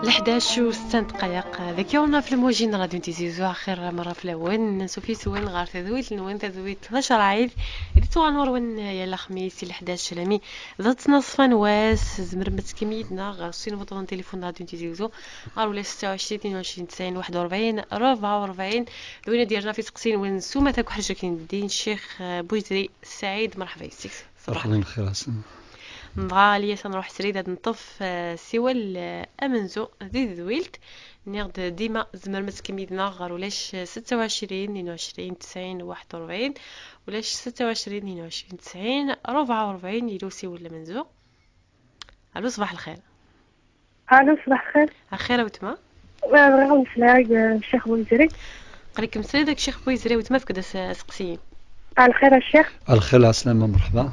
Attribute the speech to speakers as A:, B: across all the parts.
A: ل11 و6 دقائق ذاك يومنا في الموجين راديو تيزيزو اخر مره في الاول سوفي سوين غار تذويت نوين تذويت 12 عيد ريتو غنور وين يا الخميس 11 لامي ذات نصفا نواس زمر متكميدنا غار سين بطون تليفون راديو تيزيزو غار ولا 26 22 90 41 44 دوينا ديالنا في تقسيم وين سوما تاك حاجه كاين الدين الشيخ بويزري سعيد مرحبا يسيك
B: صباح الخير حسن
A: نبغى ليا تنروح سريد هاد نطف سوال امنزو ذي ذويلت نيغد ديما زمر متكميدنا غير ولاش 26 22 90 41 ولاش 26 22 90 44 يلو سوال منزو. الو صباح الخير.
C: الو صباح الخير.
A: الخير وتما
C: بغيت نسمع الشيخ بويزري.
A: قالكم سريدك الشيخ بويزري وتما فكدا سقسيين.
C: الخير الشيخ.
B: الخير عسلامة مرحبا.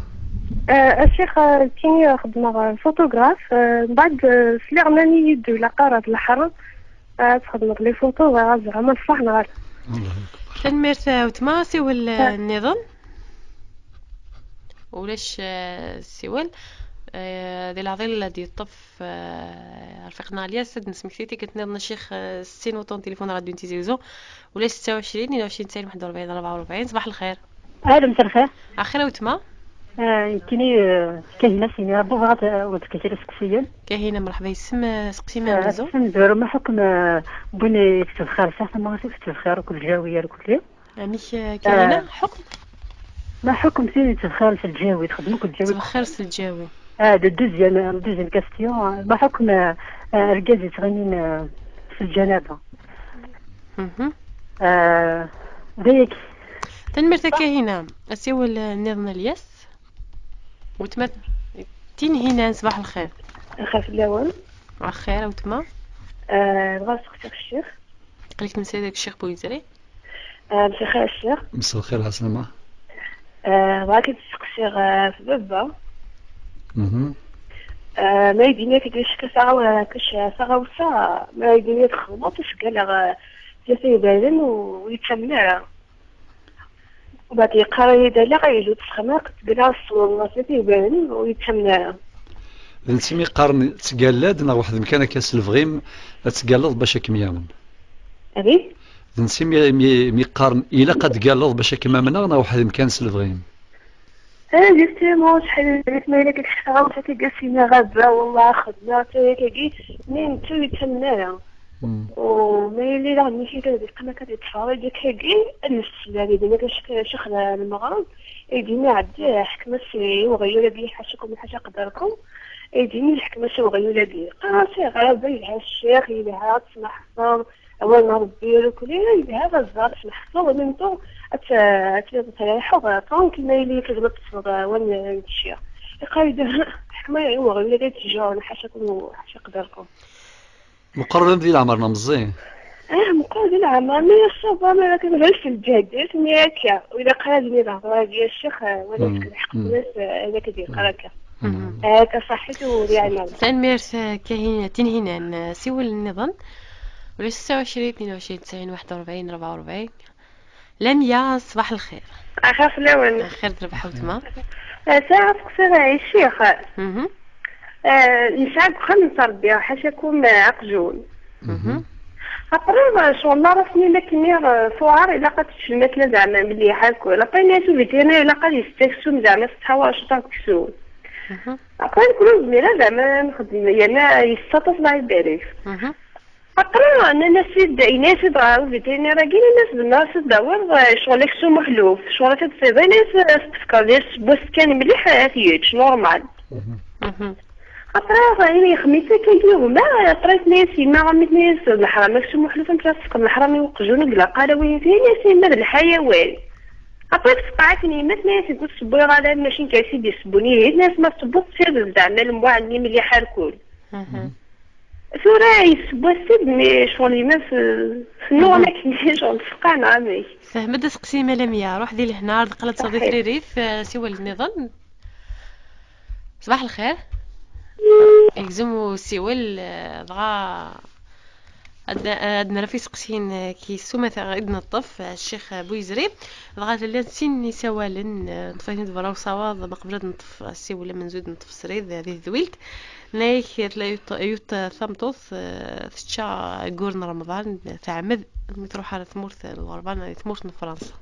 C: الشيخ كيني خدمة فوتوغراف بعد سليغناني يدو لقارة الحرم تخدم لي فوتو زعما الصح نهار
A: تنميرت وتما سوال النظام ولاش سوال ديال العضيل ديال الطف رفيقنا عليا سد نسمكتي كتنضنا الشيخ 60 وطون تليفون راديو تيزيزو ولا 26 22 90 41 44. صباح الخير.
D: اهلا مساء الخير.
A: اخيرا وتما
D: كيني كاينه سيني بوغات وتكثير سقسيا
A: كاينه مرحبا يسم سقسي ما مزو
D: نديرو ما حكم بني في الخير صح ما في الخير وكل جاويه كل
A: يعني كاينه حكم
D: ما حكم سيني تفخر في الجاوي تخدموا كل جاوي
A: تفخر في الجاوي
D: دوزيام كاستيون ما حكم رجال يتغنين في الجنابه ذيك
A: تنمرت كاينه اسيو النظام الياس وتما تين هنا. صباح الخير.
C: الخير في الاول.
A: الخير وتما
C: بغيت نسقسي الشيخ.
A: قلت نسالك الشيخ بويزري.
C: مساء الخير الشيخ.
B: مساء الخير عسلامة.
C: بغيت نسقسي في بابا ما يدينا كيديرش كساعه ولا كاش وسا ما يدينا تخبط واش قال ثلاثه يبان ويتسمع وبعد يقرا يدالا غيجو تسخماق تقرا الصور ثلاثه يبان ويتسمع
B: نسمي قرن تقلد نا واحد المكان كاس الفغيم تقلد باش كميامن
C: ابي
B: نسمي مي قرن الا قد قلد باش كمامنا نا واحد المكان سلفغيم
C: درت مو شحال درت ما لك الشغل حتى قاسينا غابه والله خدنا حتى كي منين تو يتسمع وما يلي راه ماشي كتبقى ما كتتفرج كيجي السلا اللي كاش شخنا المغرب يدينا عاد حكمه سي وغير بيه حاشكم حاجه قدركم يديني الحكمه سي وغير بيه قاسي غابه يلها الشيخ يلها تسمح اول ما ربي لكل يلها الزار تسمح ومنتو اتلاحظ طونك ما يلي كتغلط تصبغ وين الشيخ يقايد حكمه وغير تجاونا حاشكم حاجه قدركم
B: مقرن ديال عمرنا مزيان.
C: مقرن ديال عمرنا ما الصبا ما كنغيرش في الجهد سمياك وإلا قرادني الهضره ديال الشيخ ولا كنحق الناس هذا كدير قراكه هكا صحيتو ديال
A: تنميرت كاين تنهينا سوى النظام ولا 26 22 90 41 44. لميا صباح الخير.
C: اخاف الاول
A: خير تربح وتما
C: ساعه تقصير الشيخ نشعب خمسة ربي حاشاكم عقجون أقرب شو الله رسمي لكني فوار إلا قد تشمتنا زعما مليحة كل لقينا شو فيتينا إلا قد يستكسون زعما ستحوا شطا كسون أقرب كل زميلة زعما نخدم يعني يستطف لا يبارك أقرب أن الناس يناس يضعوا فيتينا راكين الناس بالناس تدور شغل كسو محلوف شغل تتصيبي ناس تفكر ناس بس كان مليح هاتيج نورمال أطراف يعني خميسة كيجيو ما طريت ناسي ما غميت ناس الحرام مكسو محلوفا تلاسقم الحرام يوقجون قلا قال وين فيه ناسي ما بالحيوان أطريت فقعتني مات ناسي قلت سبوي غادا ماشي كاسي بيسبوني ناس ما تبوط سير زعما الموا عني ملي حاركول ثورا يسبوا السد مي شغل ما في النوع ما كاينش شغل فقعنا عامي
A: فهمت سقسي ملاميا روح ذي لهنا قلت صديق ريريف سوى النظام. صباح الخير. يلزمو سيول بغا عندنا في سقسين كي سومه غيدنا الطف الشيخ بويزري بغا لا نسين سوالن طفيت دبر وصواد ما قبل نطف السي ولا منزود نطف سريد هذه ذويلت نايك يوت ثمتوث تشا قورن رمضان تعمد تروح على ثمورث الغربان ثمورث من فرنسا.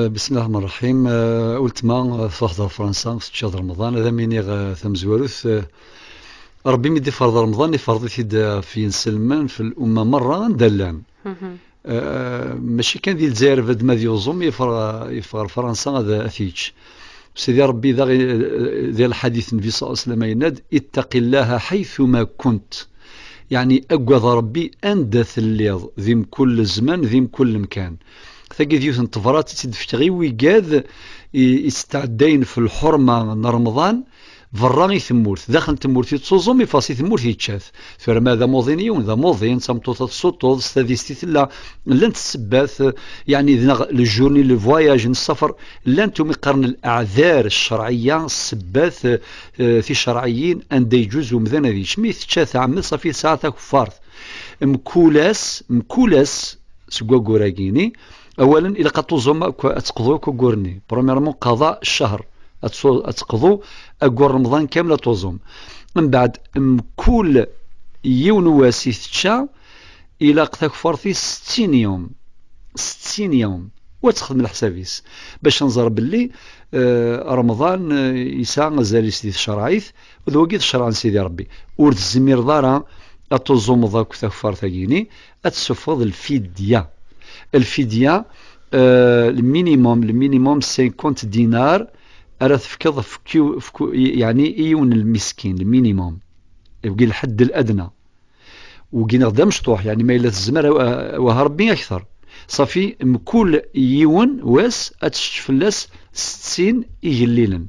B: بسم الله الرحمن الرحيم. قلت ما فاخذ فرنسا في شهر رمضان هذا ميني ثم زوارث ربي مدي فرض رمضان يفرض في نسلمان في الأمة مرة دلان ماشي كان ديال الجزائر فد ما ديوزوم يفرغ فرنسا هذا أثيتش سيدي ربي ذا الحديث النبي صلى الله عليه وسلم يناد اتق الله حيثما كنت يعني أقوى ربي أندث الليض ذيم كل زمان ذيم كل مكان ثقي ديوث انتفرات تدفتغي ويقاذ يستعدين في الحرمة رمضان فراغي ثمورث داخل تمورث تصوزوم يفاصي ثمورث يتشاث ثم ذا موظينيون ذا موظين سمطوط السطوط استاذيستي ثلا لن تسباث يعني الجورني الفواياج السفر لن تمقرن الأعذار الشرعية السباث في شرعيين أن دي جزء مذن ذي شميث تشاث عمل صفي ساعة كفارث مكولاس سقوا قراقيني أولا إلا قطوزوم أتقضوا كقرني برميرمون قضاء الشهر أتقضوا أقول رمضان كاملة توزوم من بعد كل يوم واسي تشا إلى تكفر في 60 يوم 60 يوم وتخدم الحسابيس باش نزر باللي رمضان يساع غزال يسدي الشرعيث وذوقيت الشرع سيدي ربي ورد الزمير دارا أتوزوم ذاك تكفر ثقيني أتسفض الفدية المينيموم 50 دينار أرى تفكض يعني إيون المسكين المينيموم يبقى الحد الأدنى وقي نغدا مشطوح يعني ما إلا الزمر وهربي أكثر صافي مكل يون واس أتشفلاس 60 إيجليلا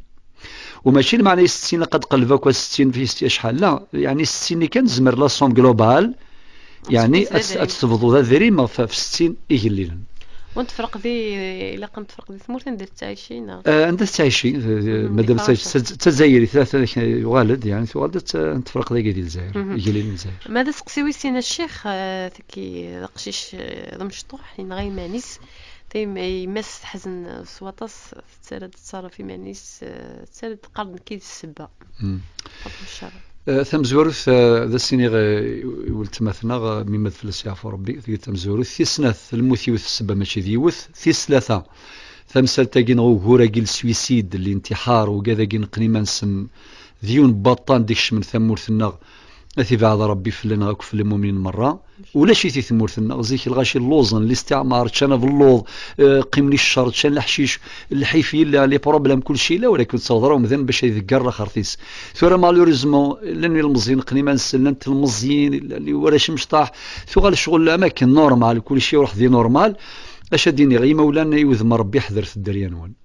B: وماشي المعنى 60 لقد قلبك 60 في شحال لا يعني 60 اللي كان زمر لا سوم جلوبال يعني أتفضل ذا ذريمة في 60 إيجليلا
A: وانت فرق ذي إلا كنت فرق ذي ثمورت ندير تعيشين
B: أنت تعيشين مادام تزايري ثلاثة والد يعني والدت أنت فرق ذي ديال الجزائر يجي لي الجزائر
A: ماذا سقسيوي سينا الشيخ ثكي قشيش ضمشطوح حين غير مانيس تيم يمس حزن سواطس تسالد تصار في مانيس تسالد قرن كيد السبة حكم الشرع
B: ثم زورث ذا السيني ولت مثلا مما تفلس يعفو ربي ثم زورث ثيسناث المثيوث السبة ماشي ذيوث ثيس ثلاثة ثم سالتاقين غورا قيل سويسيد الانتحار وكذا قين قنيمان سن ذيون باطان ديكش من ثمورث النغ أثي بعد ربي فلنا غاك في المؤمنين مرة ولا شي ثمورث النغ زيك الغاشي اللوزن الاستعمار تشانا في اللوظ قيمني الشر تشان الحشيش الحيفي لي بروبليم كل شيء لا ولكن تصوروا مثلا باش يذكر خرطيس ثورة مالوريزمون لان المزيين قنيمان سلنت المزيين اللي ورا شمشطاح ثورة الشغل الاماكن نورمال كل شيء وراح ذي نورمال اش ديني غي مولانا يوذم ربي يحذر في الدريانون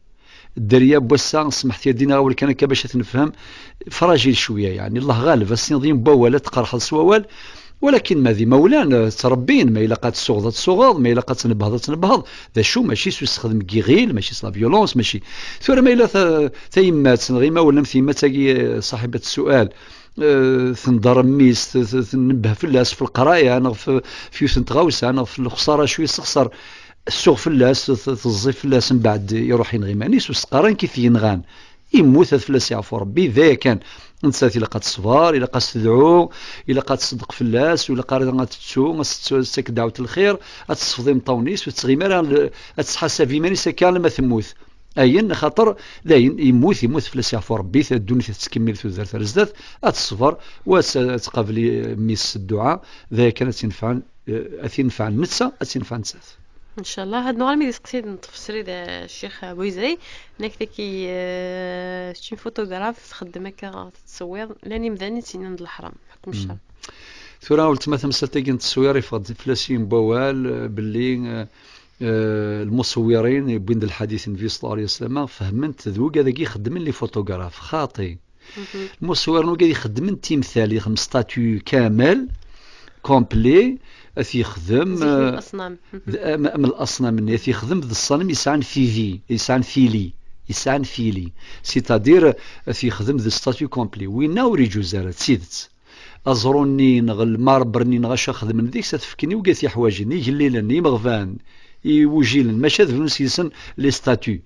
B: الدريا بوسا سمحت يدينا أول كان باش تنفهم فراجيل شوية يعني الله غالب السنين بوالة تقرح سوال ولكن ماذي مولانا تربين ما إلا قد تصغض ما إلا قد تنبهض ذا شو ماشي يستخدم كيغيل ماشي صلا فيولونس ماشي ثورة ما إلا ثيمات غير مولا ثيمات تاقي صاحبة السؤال تنضر ميس تنبه في اللاس في القراية أنا في يوثن تغاوسة أنا في الخسارة شوية تخسر السوق فلاس تزيف فلاس من بعد يروح ينغيمانيس وسقارن كيف ينغان يموت فلاس يعفو ربي ذا كان انسات إلا قد صفار إلا قد تدعو إلا قد تصدق فلاس وإلا قد تتسو تسك دعوة الخير أتصفضي مطونيس وتسغيمار أتسحسب في مانيس كان لما تموت أين خاطر لا يموت فلاس يعفو ربي الدنيا تتكمل في ذات رزدات أتصفر وتقابلي ميس الدعاء ذا كانت تنفع النتسة تنفع نتسات
A: ان شاء الله هاد نوع الميدي سقسيد نتفسري دا الشيخ بويزري نكتكي شي فوتوغراف تخدم هكا تصوير لاني مذاني تينين الحرام حكم الشرع
B: ثورة قلت مثلا مسلتين التصوير يفضل فلاسين بوال باللي المصورين بين الحديث النبي صلى الله عليه وسلم فهمت ذوق هذا يخدم لي فوتوغراف خاطي المصور نو قاعد يخدم تمثالي 5 ستاتيو كامل كومبلي أثي يخدم من الأصنام من أثي يخدم ذا الصنم يسعن فيلي سيتادير أثي يخدم ذا ستاتيو كومبلي وين ناوري جوزارة سيدت أزروني نغل ماربرني نغاش أخدم من ذيك ستفكني وقاثي حواجني يجليلني مغفان يوجيلن ماشي ذو نسيسن لي ستاتيو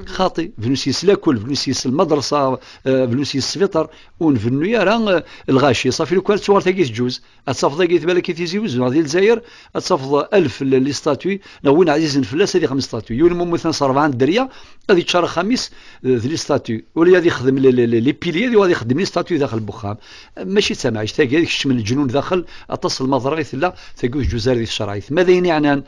B: خاطي فلوس يسلاكل فلوس يس المدرسه فلوس يسفطر ونفنو يا راه الغاشي صافي لو كان تصور تاكي تجوز اتصفط تاكي بالك تيزيوز ديال الجزائر اتصفط 1000 لي ستاتوي نوين عزيز نفلاس هذه 5 ستاتوي يولمو مثلا 40 دريه غادي تشهر خميس لي ستاتوي ولا غادي يخدم لي بيلي هذه وغادي يخدم لي ستاتوي داخل البخام ماشي سامعش تاكي هذيك من الجنون داخل اتصل المضرغيث لا تاكي الجزائر ديال الشرعيث ماذا يعني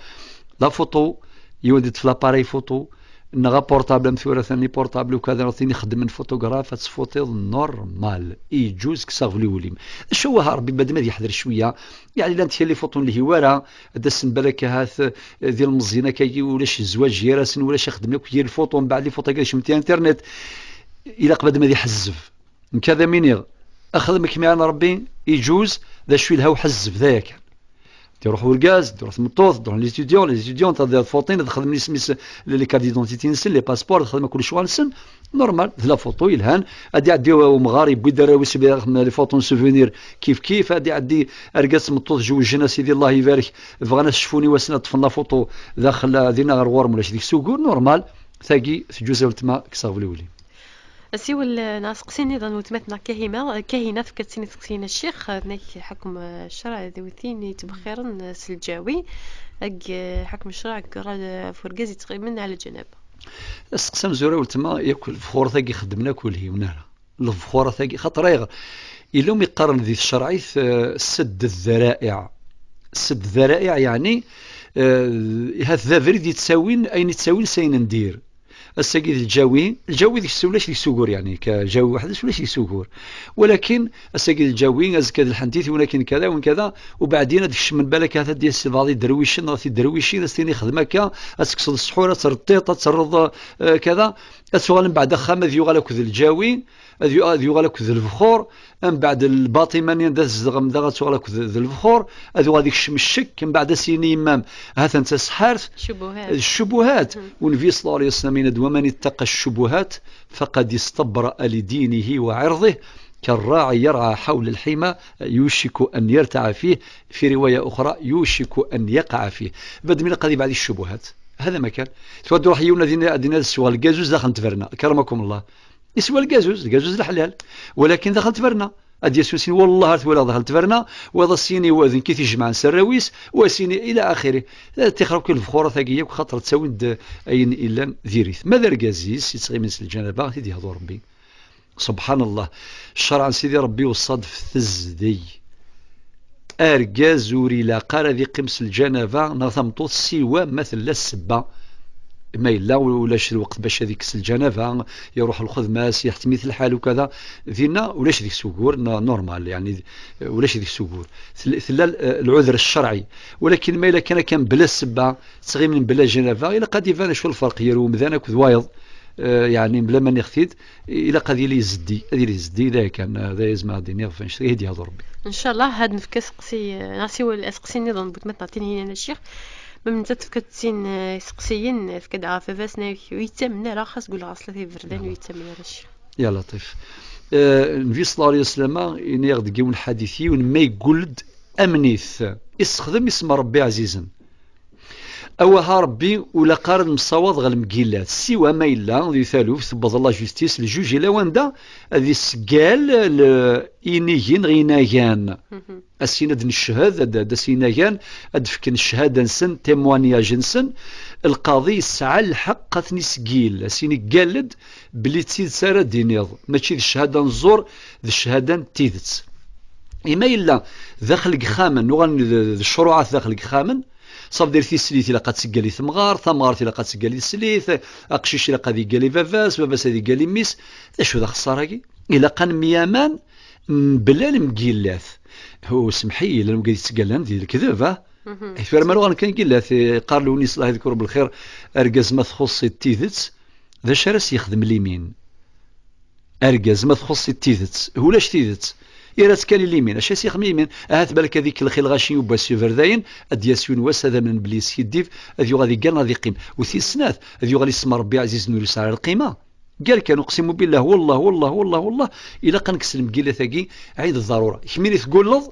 B: لا فوتو يودي في لاباري فوتو نغا بورتابل مثورة ثاني بورتابل وكذا راه نخدم من فوتوغراف تفوتيض نورمال يجوز كساغ وليم شو ربي بدا ما يحضر شويه يعني لا انت لي فوتون اللي هواره داس بالك هاث ديال المزينه كاي ولاش الزواج يراسن ولاش يخدم لك هي الفوتو من بعد لي فوتو كاش من انترنت الى قبل ما يحزف كذا مينيغ اخدمك معنا ربي يجوز ذا شوي الهو حزف ذاك كان تروح ورقاز تروح ثمطوط تروح لي ستوديون تاع فوتين تخدم لي سميس لي كارت ديدونتيتي نسن لي باسبور تخدم كل شويه نسن نورمال لا فوتو يلهان ادي عدي مغارب ويدراوي لي فوتون سوفونير كيف ادي عدي ارقاس مطوط جو الجنه سيدي الله يبارك بغانا شفوني واسنا طفنا فوتو داخل دينا غير ورم ولا ديك سوغور نورمال ثاقي في جوزه ولتما كصاغولي ولي
A: سيول ناسقسيني ظن وتمتنا كاهنة فكرتيني تقسينا الشيخ ناك حكم الشرع ذويتيني تبخيرا سلجاوي حكم الشرع قرا فرقازي تقريبا على الجناب
B: السقسام زوره ولتما ياكل الفخور ثاقي خدمنا كل هي ونالا الفخور ثاقي خاطر يغ إلا يقارن ذي الشرعيث سد الذرائع سد الذرائع يعني هذا فريد يتساوين أين يتساوين سين ندير الساقي الجاوي ديك السولاش ديك سوغور يعني كجاوي واحد سولاش ديك سوغور ولكن الساقي الجاوي ازكاد الحنتيث ولكن كذا وكذا وبعدين هذاك من بالك هذا ديال السيفاضي درويشين راه درويشين استني خدمك اسكسد السحوره ترطيط ترض كذا اسوال من بعد خامذ يغلك ذو الجاوي ذو يغلك ذو الفخور من بعد الباطمانيا داز غم دغ تغلك ذو الفخور ذو هذيك الشك من بعد سيني امام هذا انت سحارت الشبهات والنبي صلى الله عليه وسلم ومن اتقى الشبهات فقد استبرأ لدينه وعرضه كالراعي يرعى حول الحمى يوشك أن يرتع فيه في رواية أخرى يوشك أن يقع فيه بد من قضيب هذه الشبهات هذا ما كان تودوا رحيونا دينا السؤال الجازوز داخل تفرنا كرمكم الله يسوى الجازوز الحلال ولكن داخل تفرنا أدي سوسين والله ولا داخل تفرنا وهذا السيني وذن كي تجمع سراويس وسيني إلى آخره تخرب كل الفخورة ثقية وخاطر تساوي أين إلا ذيريث ماذا رجازيس يتغي من الجنابة تدي هذا ربي سبحان الله الشرع سيدي ربي والصدف ثزدي أرجاز لا قال ذي قمس الجنابة نظمتو سوى مثل السبة ما إلا ولاش الوقت باش هذيك الجنابة يروح الخدماس يحتمي الحال وكذا ذينا ولاش ذيك سوغور نورمال يعني ولاش ذيك سوغور ثلا العذر الشرعي ولكن ما إلا كان بلا السبة تغي من بلا جنابة إلا قد يبان شو الفرق يرو مذانا كذوايض يعني بلا ما نخثيد إلا قد يلي يزدي ذا كان ذا يزمع دينيغ فانش هدي هذا ربي
A: إن شاء الله هاد نفك سقسي ناسيو الأسقسي نظن بتمت نعطيني هنا الشيخ من تفكتين سقسيين فكد عافافاسنا ويتمنى راه خاص قول غاصله في فردان ويتمنى الشيخ
B: يا لطيف النبي صلى الله عليه وسلم ينيغ دقيون حديثي ونما يقولد أمنيث استخدم اسم ربي عزيزا أوها ربي ولا قارن مصاوض غير المقيلات سوى ما إلا ذي ثالوف ثبض الله جوستيس الجوج إلا واندا ذي سقال إينيين غينايان السيند الشهادة دا سينايان أدفكن الشهادة نسن تيموانياج نسن القاضي يسعى الحق ثني سقيل السيني قالد بلي تسيد سارة دينيض ماشي ذي الشهادة نزور ذي الشهادة تيدت إما إلا ذاخل خامن وغن الشروعات ذاخل خامن صاف دير في السليث إلا قد تسقالي ثمغار إلا قد تسقالي السليث أقشيش إلا قد يقالي باباس هذي قالي ميس شو ذا خسارة إلا قان ميامان بلا المقيلاث هو سمحي إلا المقيل تسقالان ديال الكذب حيث رمالو غان كان قيلاث قال له نيس الله يذكر بالخير أرقاز ما تخص التيذت ذا شرس يخدم اليمين أرقاز ما تخص التيذت هو لاش تيذت إيرات كان اليمين أشياء سيخم اليمين هات بالك هذيك الخيل غاشي وباسيو فرداين أدياسيون واس هذا من بليس يديف أذيو غادي قال غادي يقيم وثي السنات أذيو غادي يسمى ربي عزيز نوريس على القيمة قال كان أقسم بالله والله إلا قنكس المقيلة ثاقي عيد الضرورة كميني تقول لض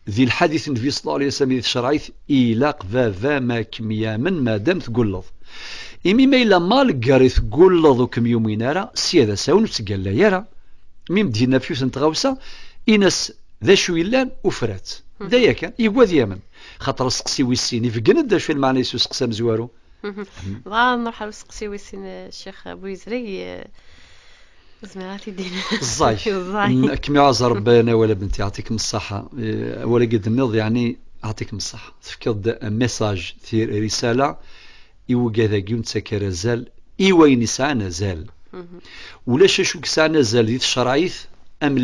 B: ذي الحديث النبي صلى الله عليه وسلم الشرعيث إلاق فافا ما كميامن ما دام تقول لض إمي ما إلا مال قاريث قول لضوكم يومين راه سيادة ساون تقال لا يرى ميم دينا فيوس نتغاوسا إنس ذا شو يلان وفرات دايا كان يقوى ديامن خاطر سقسي ويسيني فقند دا شو المعنى يسو سقسا مزوارو
A: بغا نروح على سقسي ويسين الشيخ بويزري زمراتي دينا
B: الزاي كمي عزر ربنا ولا بنتي يعطيكم الصحة ولا قد النض يعني يعطيكم الصحة تفكر ميساج ثير رسالة إيوغا ذا قيون تسكر زال إيوين يسعنا زال ولا شو كسعنا زال ذي الشرعيث أم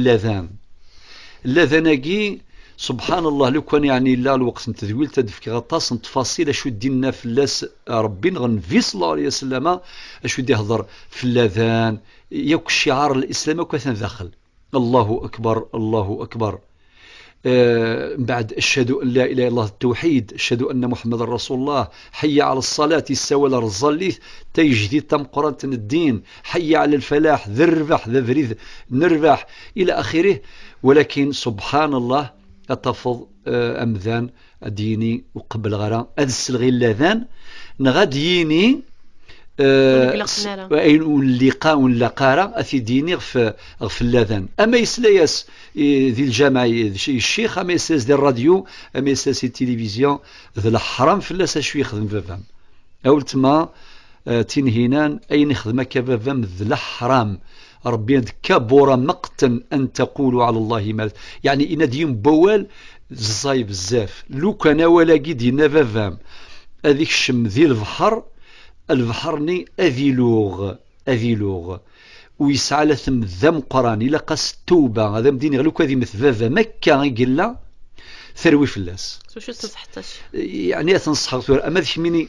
B: اللذان سبحان الله لو كان يعني لا الوقت نتذويل تدفك غطاس تفاصيل شو دينا في اللاس ربي غنفي صلى الله عليه وسلم شو دي هضر في اللذان يوك شعار الإسلام وكثن داخل الله أكبر الله أكبر بعد أشهد أن لا إله إلا الله التوحيد أشهد أن محمد رسول الله حي على الصلاة السوى لرزاليث تيجديد تم قرآن الدين حي على الفلاح ذا الربح ذا فريد نربح إلى آخره ولكن سبحان الله أتفض أمذان ديني وقبل غرا أدسلغي اللذان نغاديني اللقاء اللقارة أثي ديني غف اللذان أما يسلايس ذي الجامعة الشيخ أما يسلايس ذي الراديو أما يسلايس التلفزيون ذي الحرام فلاس شو يخدم فافام أولت ما تنهينان أين يخدم كفافام ذي الحرام ربي كبر مقتا أن تقولوا على الله ما يعني إن ديم بوال زاي بزاف لو كان ولا قد ينفافام هذيك الشم ذي البحرني أذيلوغ ويسعى لثم ذم قراني لقى التوبة هذا مديني غلو كذي مثفافة مكة يقلا ثروي فلاس
A: شو تنصحتش
B: يعني تنصح أما ذي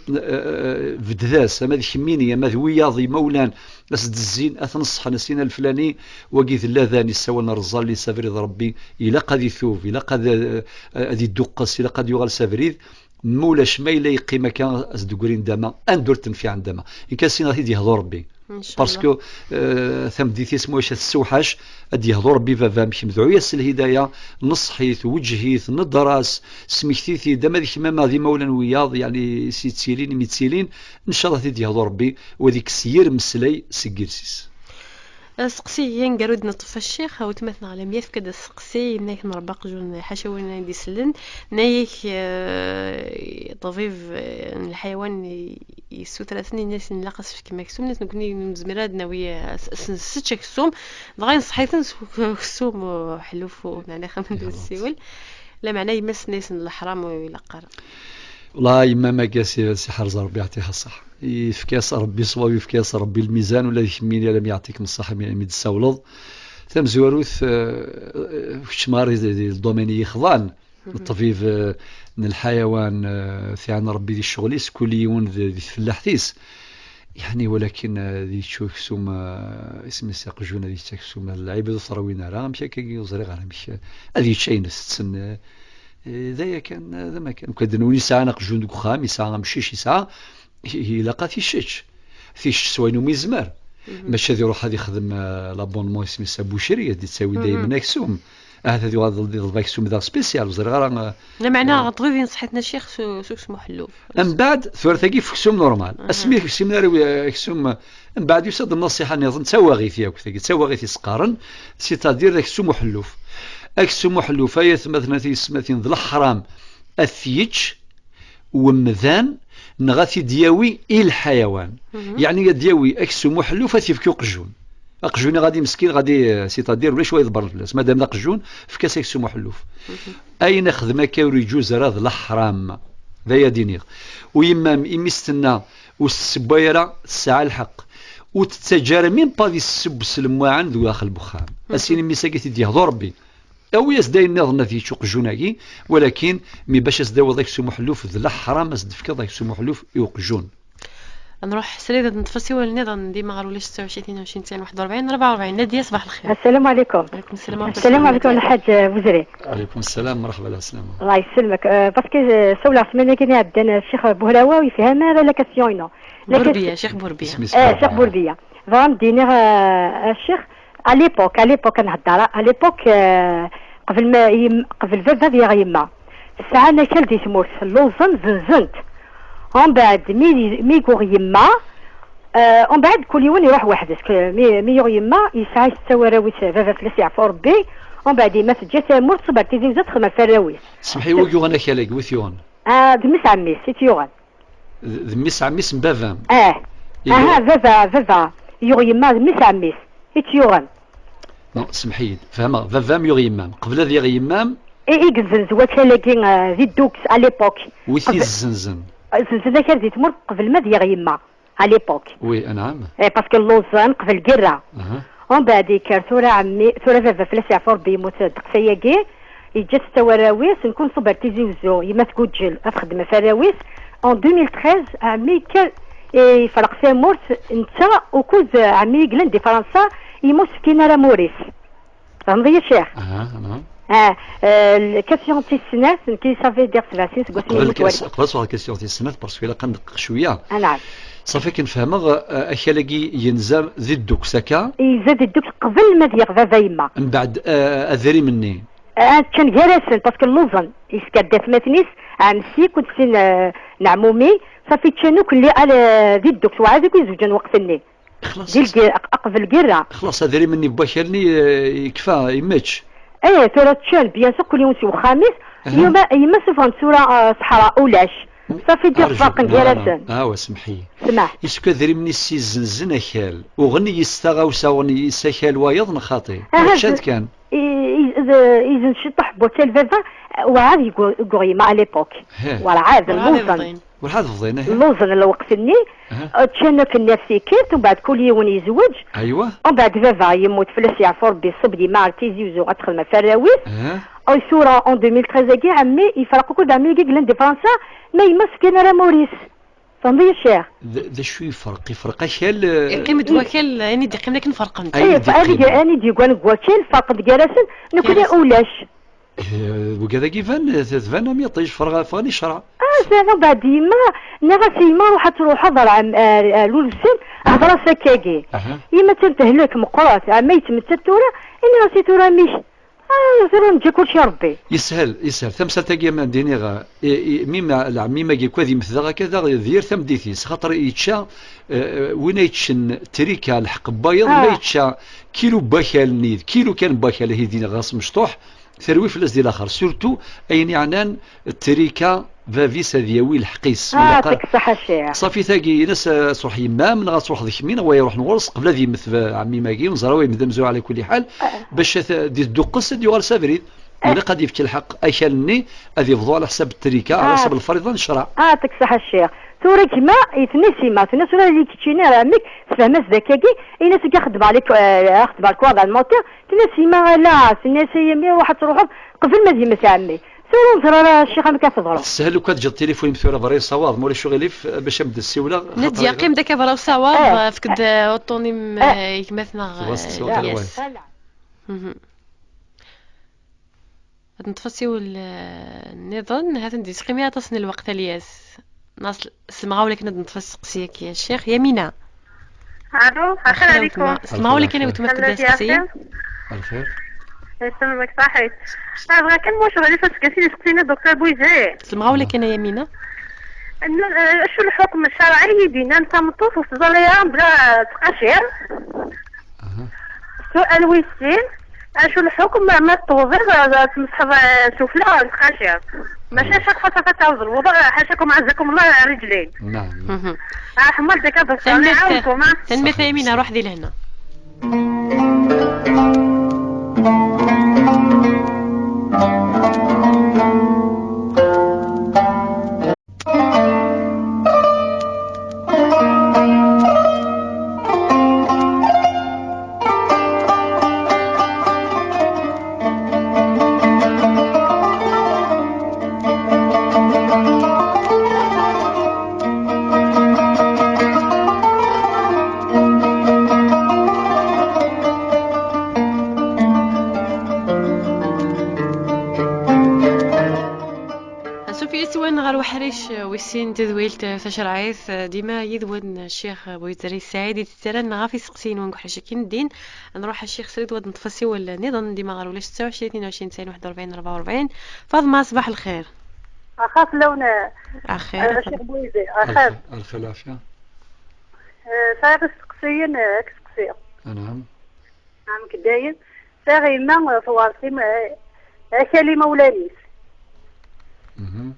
B: بدذاس أما ذي أما ذي وياضي مولان أسد الزين أتنصح نسينا الفلاني وقيث اللذاني سوالنا رزالي سافريد ربي إلا قد يثوب إلا قد يدقس إلا قد يغال سافريد مولاش ما إلا يقيم كان أصدقورين داما أندور تنفي عن داما إن كان سينا غيدي يهضر ربي باسكو ثم ديتي اسمو واش السوحاش ادي يهضر ربي فافا مش مذعوية الهداية نصحيث وجهيث ندراس سميكتيثي داما ذيك ما ذي مولا وياض يعني سيتسيلين ميتسيلين إن شاء الله تدي يهضر ربي وذيك سير مسلي سجلسيس
A: سقسي ينقرود نطف الشيخ أو تمثنا على ميث كده سقسي نايك نربق جون حشوين نايدي سلن نايك طبيب الحيوان يسو 3 ناس نلاقص في كما كسوم ناس نكوني مزمراد ناوية ستة كسوم دغاين صحيتن كسوم حلوف معناه خمن السيول لا معناه يمس ناس الحرام ويلقر
B: والله يما ما قاسي حرز ربي يعطيها الصح يفكاس ربي صواب يفكاس ربي الميزان ولا يخميني لم يعطيكم الصحة من السولض ثم زواروث في شماري الدوميني يخضان الطبيب من الحيوان في عنا ربي ذي الشغليس كل يوم ذي فلاحتيس يعني ولكن ذي تشوف سوم اسم ساقجون ذي تكسوم العيبة ثروينا راه مشى كي يوزري غير مشى هذه شيء نستن ذايا كان ذا ما كان كدنوني ساعة نقجون دوك خام ساعة مشيش ساعة هي لقى فيش سوينو ميزمار ماشي هذي يروح هذه يخدم لابونمون اسمي سابوشري هذه تساوي دائما اكسوم هذا الفاكسوم ذا سبيسيال وزرغا
A: لا معناها طبيب نصحتنا الشيخ سو اسمه حلو
B: من بعد ثورتاكي فكسوم نورمال اسمي سيمينار اكسوم من بعد يصد النصيحه نظن تساوي فيها كثا تساوي في سقارن سيتادير اكسوم حلوف اكسوم حلوف هي مثلا ذي الحرام اثيتش ومذان نغاثي دياوي الحيوان يعني دياوي اكسو محلوفه تيفكيو قجون قجوني غادي مسكين غادي سيتادير ولا شويه يضبر الفلاس مادام لا قجون فكاس اكسو محلوف اين خدمه كاوري جوز راه الحرام ذا دينيغ ويمام يمستنا والسبايره الساعه الحق وتتجارى من بادي السب سلموعن ذو داخل البخام اسيني ميساكيتي دي هضر ربي أو يزداي النظر في شوق جوناكي ولكن مي باش يزداو ذاك سو محلوف ذا حرام يزدفك ذاك سو محلوف يوقجون
A: نروح سريدة نتفسي والنظام ديما غير ولا 26 22 41 44 نادية صباح الخير.
D: السلام عليكم.
A: وعليكم السلام.
D: السلام عليكم الحاج بوزري.
B: وعليكم السلام مرحبا السلام.
D: الله يسلمك باسكو سولا سمعنا كاين عندنا الشيخ بوهلاوي فيها لا كاسيون هنا.
A: بوربيه شيخ بوربيه.
D: شيخ بوربيه. فهم دينير الشيخ à l'époque نهضر à l'époque قبل بزاف يا غيما الساعه انا كل دي تموت لوزن زنزنت ومن بعد مي يقول يما ومن بعد كل يوم يروح وحدك ميور يما يسعى التواراويس فافا فلاس يعفو ربي ومن بعد ما تجي تمر تصبر تيزي وزاد تخدم فراويس
B: سمحي ويو انا كالاك وثيون
D: دمس عمي سيتيوغان
B: دميس عميس بافام
D: فافا يور يما دمس عميس سيتيوغان
B: نو سمحي فهمها فافام يور يمام قبل ذي غيمام
D: اي كزنز وكالاكي ذي دوكس على ليبوك
B: ويثي الزنزن
D: الزنزانه كانت تمر قبل ما ديال يما على ليبوك
B: وي نعم
D: باسكو اللوزان قبل كرا ومن بعد كار ثورة عمي ثورة فافا فلاس يعفو ربي يموت دقسياكي يجات التواراويس نكون صبر تيزي وزو يما تكوجل افخدم فراويس ان 2013 عمي كان فرق فيها مورت نتا وكوز عمي قلن دي فرنسا يموت سكينة راه موريس فهمتي يا شيخ
B: نعم
D: الكاسيون تي السنات كي صافي دير 7 سنين
B: قبل سؤال كاسيون تي السنات باسكو الا كندقق شويه
D: نعم
B: صافي كنفهمغ اكلاكي ينزل ذي الدوك ساكا
D: يزاد الدوك قبل ما دير فافا يما
B: من بعد اذري مني
D: كان جالسن باسكو اللوزن يسكدات ماتنيس عمسي كنت سين نعمومي صافي تشانو كلي على ذي الدوك وعاد يزوجن وقتني
B: خلاص
D: ديال اقفل كرا
B: خلاص اذري مني باكلني يكفى يماتش
D: ثورة تشان بيان سور كل يوم سي وخامس اليوم يما سوفان سورة صحراء اولاش صافي دير فرق جالسن
B: وسمحي
D: سمح
B: يسكو ذري مني السي زنزن اكال وغني يستغاو ساوني يسكال وايض نخاطي شاد كان
D: إذا شطح بوتيل فيفا وعاد يقول ما على ليبوك ولا عاد اللوزن
B: والحافظين
D: اللوزن اللي وقتني تشنك النفسي كيت ومن بعد كل يوم يزوج
B: ايوا
D: ومن بعد فيفا يموت فلاس يعفو ربي صبدي مع تيزي وزو غتخدم فراويس او صورة ان 2013 كي عمي يفرقوا كل عمي كي قلن دي فرنسا ما يمسك انا موريس فهمتي يا شيخ
B: ذا شو يفرق اشيال
A: قيمة وكال يعني دي قيمة لكن فرق
D: اني دي قوان وكال فرق ديالسن نكون اولاش
B: وكذا كيفان تفان ما يطيش فغني شرع
D: زعما بعد يما نغاسي ما روح هضر عن لولسن هضر سكاكي يما تنتهلك مقرات عما يتمتت تورا اني راسي تورا ميش زرون نجي كلشي ربي
B: يسهل ثمسة تاقيا ما ديني ميما العمي ما كذي مثل كذا ذير ثم ديثيس خاطر يتشا وين يتشن تريكا الحق بايض ما يتشا كيلو باكال نيد كيلو كان باكال هي دين غاس مشطوح ثروي فلاس ديال الاخر سورتو اين يعنان التريكا فافيس هذياوي الحقيس
D: يعطيك الصحة الشيخ
B: صافي ثاقي ناس صروح يما من غتروح ذيك مين هو يروح نغرس قبل هذه مثل عمي ماكي ونزراوي مدمزو على كل حال باش دي الدقس دي غير سافريد الا قد يفتح الحق ايشالني هذه يفضوا على حساب التريكا على حساب الفريضه نشرع
D: يعطيك الصحة الشيخ ثوري كما يتنسي ما تنسى اللي كيتشيني راه عمك تفهمس ذكاكي الناس كيخدم عليك خدم على الكواد على الموتور تنسي ما لا تنسي يمي واحد تروح قبل ما تجي عمي ثوري نزرى الشيخ ما كتضرب
B: سهل لو كتجي التليفون مثورة بري صواب موري شغليف باش نبدا السيوله
A: ندي قيم داك برا صواب فكد اوتونيم يكمثنا ياس نتفسيو النظام هذا ندي قيمه تصني الوقت الياس ناس سمعوا لك نتفس قسيك يا شيخ يمينة
C: الو السلام عليكم
A: سمعوا لك انا وتمكن تسقسي
B: الخير
C: يسلمك صحيت بغا كان واش غادي تسقسي سقسينا الدكتور بويزي
A: سمعوا لك انا يمينة
C: شو الحكم الشرعي دينا نتمطوا في الصلاة بلا تقاشير سؤال ويسين شو الحكم ما التوظيف تمسح سفلى القاشير ماشي شاك فترة تعوض الوضع حاشاكم عزكم الله رجلين
B: نعم
C: حمال ديك هذا الصلاة نعاونكم
A: تنمي يمينة روح دي لهنا ويسين تذويلت تشرعيث ديما يذون الشيخ بويزري السعيد يتسرن غافي سقسين ونقول شكين الدين نروح الشيخ سعيد ود نتفسي ولا نظن ديما غير ولا 26 22 سنه 41 44 فاطمه صباح الخير
C: اخاف لونا
A: اخير
C: الشيخ بويزري اخاف
B: الخلافه
C: صار السقسيين كسقسيه.
B: نعم.
C: نعم كداين صار ما فوارتي كلمه ولانيس.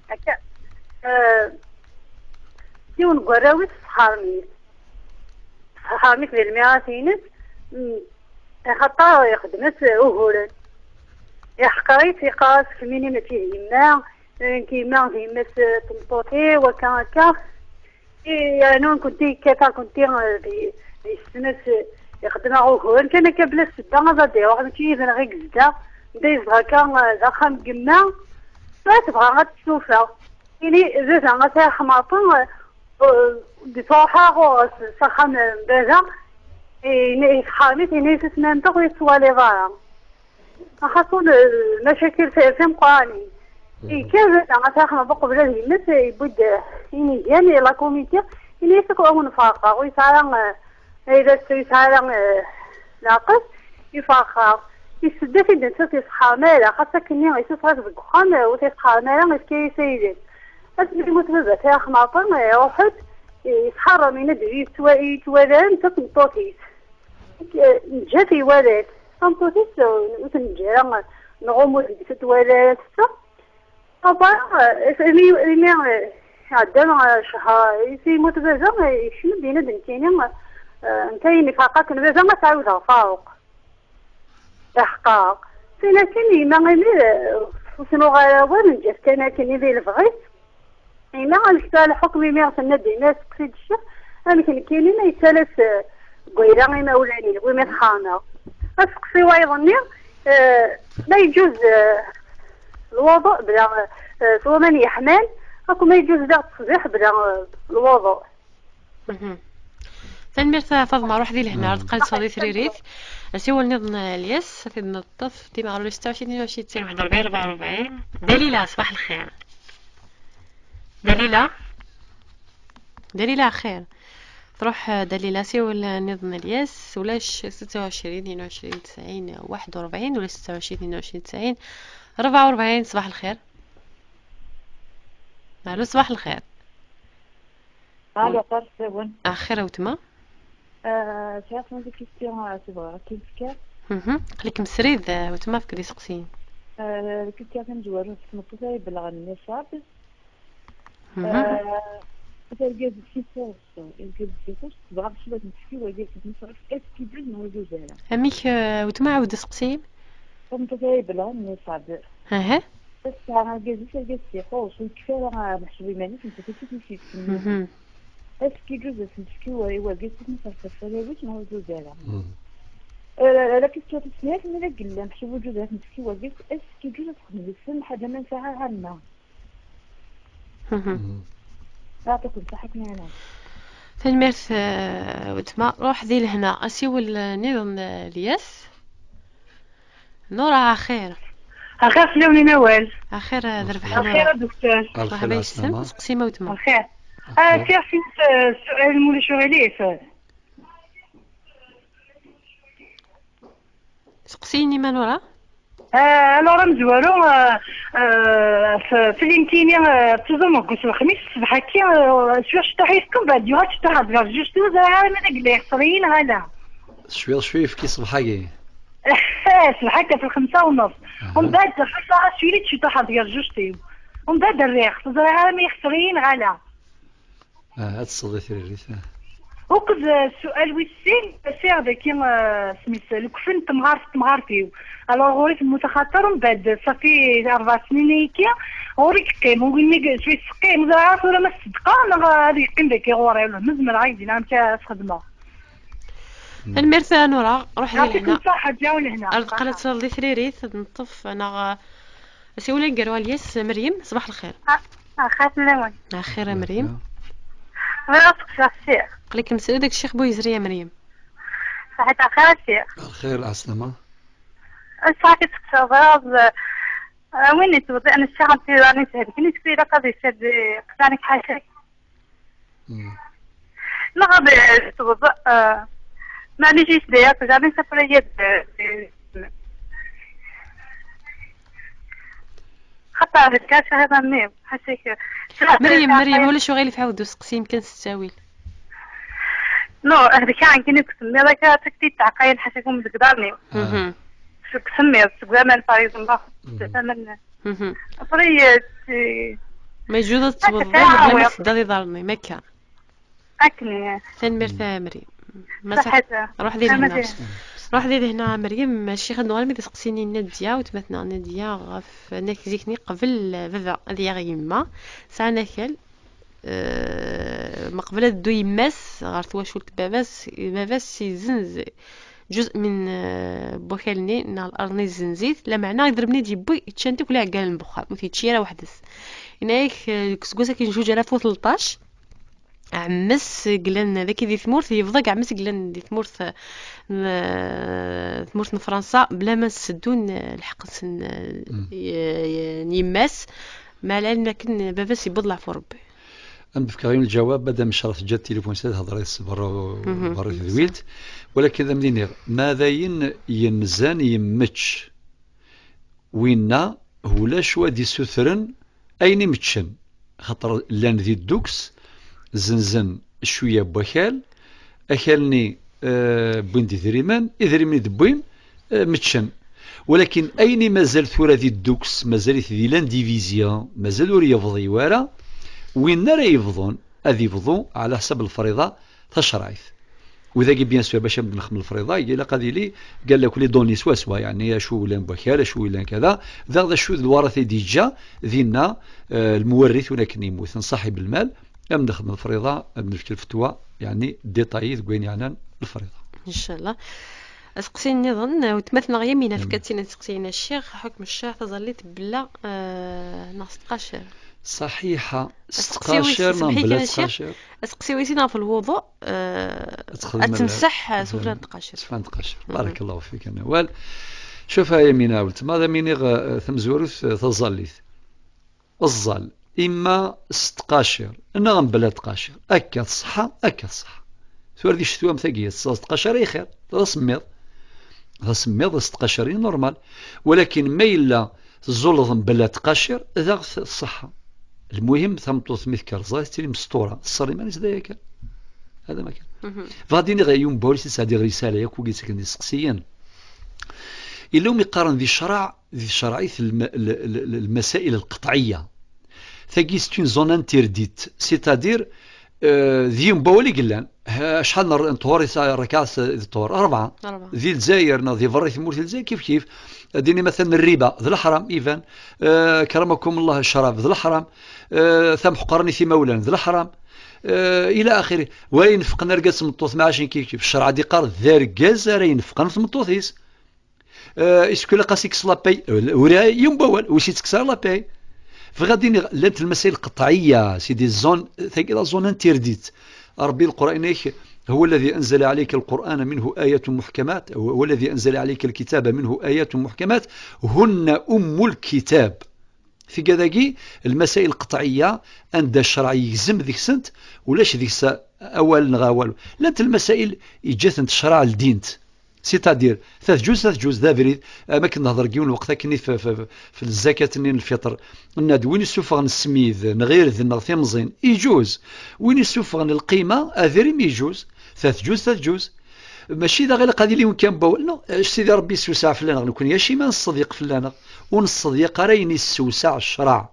C: هكا ديون قراوي صحارمي في الميراتينس خطا يخدمت وهولن يحقري في قاس كميني ما تيهمنا كيما هيمس تمطوطي وكان هكا يعني كنتي كيفا كنتي في السنة يخدم وهولن كان كبلا السدا غادي واحد كيفن غير زدا دايز هكا زخم كما لا تبغى غتشوفها يعني زيد غتاع حماطن بصراحة سخن بازا حامي تيني تسنان تقوي سوالي ضايا خاصون المشاكل في مقاني كيف غتاع حماطن قبل الهمس يبود يعني لا كوميتي يعني يسكو نفاقا ويسعى إذا يسعى ناقص يفاقا يسد في الناس تصحى مالا خاصة كني يسوسها في الدخان وتصحى مالا كي سيدي أسمي متبذة يا خماطن واحد يسحر من الدري يتوالان تنطوطيس نجا في ولاد تنطوطيس وتنجا نغمو تتوالات طبعا اسمي عندنا شهر في متبذة يشنو بينا بنتيني نتاي نفاقات نبذة ما تعاودها فوق إحقاق لكن ما غير وشنو غاوان نجفت أنا كني ذي الفغيت ما غنشتغل حكمي ما غنسند ناس كسيد الشيخ أنا كاينين يتسالس قويرة ما ولاني وما تخانا أسقسي ويظني لا يجوز الوضوء بلا سواء من يحمل أكو ما يجوز لا تصبيح بلا الوضوء.
A: تنميرت فاطمة روح دي لهنا قالت صديق ريريت سوى النظن الياس في النظف ديما غير 26 22 41 44 دليلة صباح الخير. دليلة خير تروح دليلة سوى النظن الياس ولاش 26 22 90 41 ولا 26 22 90 44 صباح الخير. الو صباح الخير.
E: الو قرصون
A: اخيرا وتما
E: تعرف هذيك كيستيون صغيره كيف
A: قليك مسريد وتما فيك دي سقسين
E: كنت كنجوار في المطوطه بلغ النصاب تلقى في صوص يلقى في صوص تبغى شويه نحكي ويجي نصرف اسكي بلد ما يجوز لها
A: اميك وتما عاود سقسين
E: المطوطه بلغ النصاب بس انا جازي تلقى في صوص وكفايه محسوبي ماني كنت كنت نسيت اسكي جوز نحكي ويجي نصرف الفراويش ما يجوز لها لكن كنت سمعت من القلة محسوب جوزات نسكي وقلت اسكي جوزات خدمت السن حدا من ساعة عنا أعطيكم صحتنا أنا
A: تنميرت وتما روح ذي لهنا أسيو النظام الياس نورا خير
C: أخير سلوني نوال
A: أخير ذرب حنورا
C: أخير دكتور
A: مرحبا يسلم سقسيمة وتما
C: أخير تعرفين السؤال مولي شغليه
A: سقسيني ما نورا
C: الورا مزوالو في الانتيني تزوم قلت الخميس الصباح كي شويه شطاحيسكم بعد يوها شطاح هاد جوج دوز راه ما داك صريين هذا
B: شويه في كي صباحكي
C: صباح هكا في 5:30 ومن بعد حتى شويه شطاح هاد جوج تيو ومن بعد الريح راه ما يخسرين غالا
B: هاد الصديق ريت
C: وكذ السؤال ويسين سير ذاك سميت الكفن تمغار فيه الوغ غوريت المتخاطر ومن بعد صافي 4 سنين هيك غوريك قيم وقلني شويه سقيم زعما ولا ما الصدقه انا غادي يقيم داك غوري ولا مزمر عايزين انا تاع خدمه
A: الميرثا نورا روحي لهنا
C: يعطيكم الصحه تجاو لهنا
A: قالت صلي ثريريت نطف انا سيولا نقروا الياس مريم صباح الخير
C: خاف اللون
A: اخيرا مريم
C: راسك شخصية
A: قليك مسؤول داك الشيخ بويزري يا مريم
C: صحيت أخير الشيخ
B: الخير العسلامة
C: صحيت تكسر وين توضي أنا الشيخ أنت راني سهل كني تكفي لك هذا الشيء قطعني حاشاك لا غادي توضي ما نجيش ديك غادي نسافر يد خطر هكاك هذا منيب حسيك
A: مريم ولا شو غير في عاود سقسي يمكن تستاويل
C: نو هذيك عن كني كسمي راك تكتي تعقايل حسكم تقدرني شو كسمي تقدر باريس الله تمام فريت
A: ما يجوز توضح بلا ما تقدر يضرني ما كان
C: اكني
A: ثانمير ثامري مسح روح دير هنا روح دير هنا مريم الشيخ نوال مي تسقسيني نديا وتمثنا نديا غف نكزيكني قبل بابا هذه غيما ساعه ناكل مقبله دو يماس غارت واش ولت باباس يزنز جزء من بوكالني نا الارني زنزيت لا معنى يضربني ديبوي يتشانتك ولا عقال البخار وتيتشيره وحدس هناك كسكوسه كي نجوج 2013 عمس قلنا ذاك دي ثمورث يفضق عمس قلنا دي ثمورث ثمورث فرنسا بلا ما نسدون الحق يماس مع العلم لكن باباس يبضلع في ربي
B: أنا بفكرين الجواب بدا من شرط جات تليفون سيد هضريت برا ذويلت ولكن ذا منين ماذا ينزان يمتش وينا هو لا شوا دي سوثرن أين متشن خاطر لان ذي الدوكس زنزن شوية بوكال أكلني بويندي ذريمان إذريمني دبوين متشن ولكن أين مازال ثورة ذي الدوكس مازال ذي لان ديفيزيون مازال وري يفضي وارا وين راه يفضون هذي يفضون على حسب الفريضة تشرعيث وإذا جي بيان سور باش نبدا نخدم الفريضة يلا قال لي قال لك لي دوني سوا يعني شو ولا بوكال شو ولا كذا ذا شو الورثة ديجا ذينا المورث ولكن يموت صاحب المال أم نخدم الفريضة أم نشكل فتوى يعني ديتايي ذكوين يعني الفريضة
A: إن شاء الله أسقسيني نظن وتمثل غيمينا فكاتينا تسقسينا الشيخ حكم الشيخ تظليت بلا ناقص تقاشر
B: صحيحة استقاشر بلا تقاشر
A: أسقسيويسينا في الوضوء أتمسح سفلان تقاشر
B: سفلان تقاشر بارك الله فيك نوال شوفها يمينا قلت ماذا ميني ثمزورث تظليت الظل إما استقاشر إنها بلا تقاشر أكا صحة أكا صحة ثور دي شتوى مثاقية تقاشر أي خير تسميض استقاشرين نورمال ولكن ما إلا زلظ بلا تقاشر ذا الصحة المهم ثمطوث مثكر زايد تري مسطورة الصري مانيش ذا كان هذا ما كان فغاديني غيوم بوليس سعدي رسالة ياكو قيت سكن سقسيا إلا يقارن ذي شرعيث المسائل القطعية ثاقي ستون زون انترديت سيتادير ذي مبولي قلان شحال نطهور ركعة الطهور 4 ذي الجزائر ذي فريث مورث الجزائر كيف ديني مثلا الربا ذي الحرام إيفان كرمكم الله الشراب ذي الحرام ثم حقرني في مولانا ذي الحرام إلى آخره وين فقنا رقاس مطوث معاشين كيف الشرع دي قار ذا رقاس رين فقنا في مطوثيس إسكو لقاسيك صلابي ورا يمبول وشي تكسر لابي فغادي لانت المسائل القطعية سيدي الزون ثقيلة زون انترديت ربي القرآن هو الذي أنزل عليك القرآن منه آيات محكمات هو الذي أنزل عليك الكتاب منه آيات محكمات هن أم الكتاب في كذاكي المسائل القطعية عند الشرع يجزم ذيك سنت ولاش ذيك أول نغاول لانت المسائل إجاث تشرع الدينت سيتادير ثلاث جوز ذا بريد ما كنا نهضر كيون وقتها كني في الزكاة نين الفطر ناد وين يسوفغ نسميذ نغير ذي ثمزين يجوز وين يسوفغ القيمة أذريم يجوز ثلاث جوز ماشي ذا غير قادي لي وين كان باول نو سيدي ربي يسوسع فلانا نكون ياشي ما نصديق فلانا ونصديق راين يسوسع الشرع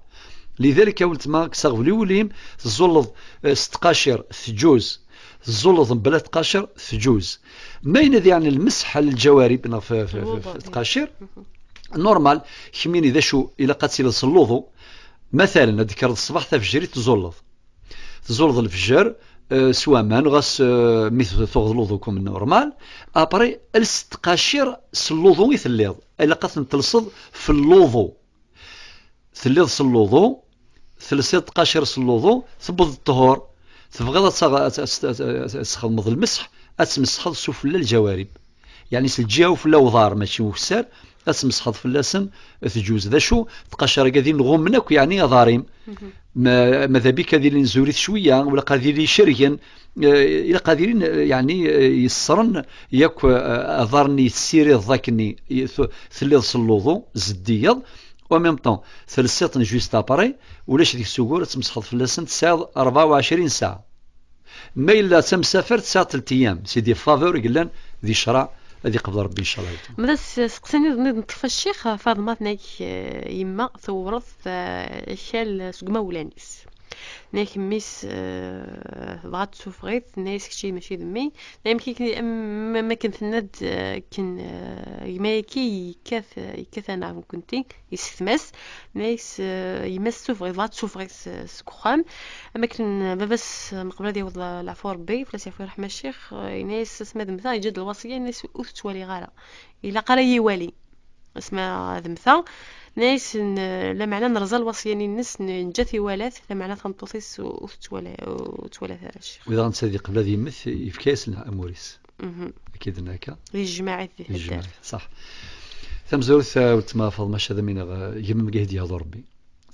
B: لذلك قلت ما كسغولي وليم الزلط استقاشر ثجوز الزلط بلا تقاشر ثجوز ما ينذ يعني المسح على الجوارب في تقاشر نورمال كمين إذا شو إلا قاتل الصلوضو مثلا ذكر الصباح تفجري تزلط الفجر سواء ما نغس مثل تغلوضكم نورمال أبري الستقاشر صلوضو يثليض إلا قاتل تلصد في اللوضو ثليض صلوضو ثلث تقاشر صلوضو ثبض الطهور تبغى تخدم المسح أتمسحض سفل الجوارب يعني سلجيها وفلا وضار ماشي وفسار أتمسحض فلاسن تجوز ذا شو تقشر قاذين نغمناك يعني ضاريم ماذا بك قاذين نزوريث شوية ولا قاذين شريا إلى قاذين يعني يسرن ياك أضارني السيري ضاكني ثليض صلوضو زديض وميم طون ثلثيط جوست أباري ولاش ديك السكور تمسحض فلاسن تساعد 24 ساعة ما إلا تمسافر 9 أيام سيدي فافور قلنا ذي شرع هذه قبل ربي إن شاء الله.
A: ماذا سقسني نطفى الشيخ فاطمة ناك يما ثورث شال سقما ولانيس ناك ميس بغات تسوفغيت ناس كشي ماشي ذمي يمكن ما كنت ند كن يما كي كاث انا كنتي يستمس ناس يمس سوفغيت بغات تسوفغيت سكوخام اما كن بس مقبل ديال العفو ربي فلاس يعفو يرحم الشيخ ناس اسمها ذمثا يجد الوصيه ناس توالي غالا الا قرا يوالي اسمها ذمثا ناس لا معنى نرزا الوصياني الناس نجاثي والات لا معنى تنطوثيس وتولا ثاش
B: واذا غنتسادي قبل هذه يمث يفكاس اموريس اكيد هناك
A: الجماعه
B: صح تمزورث وتما فاطمه شذا من يم قهدي هذا ربي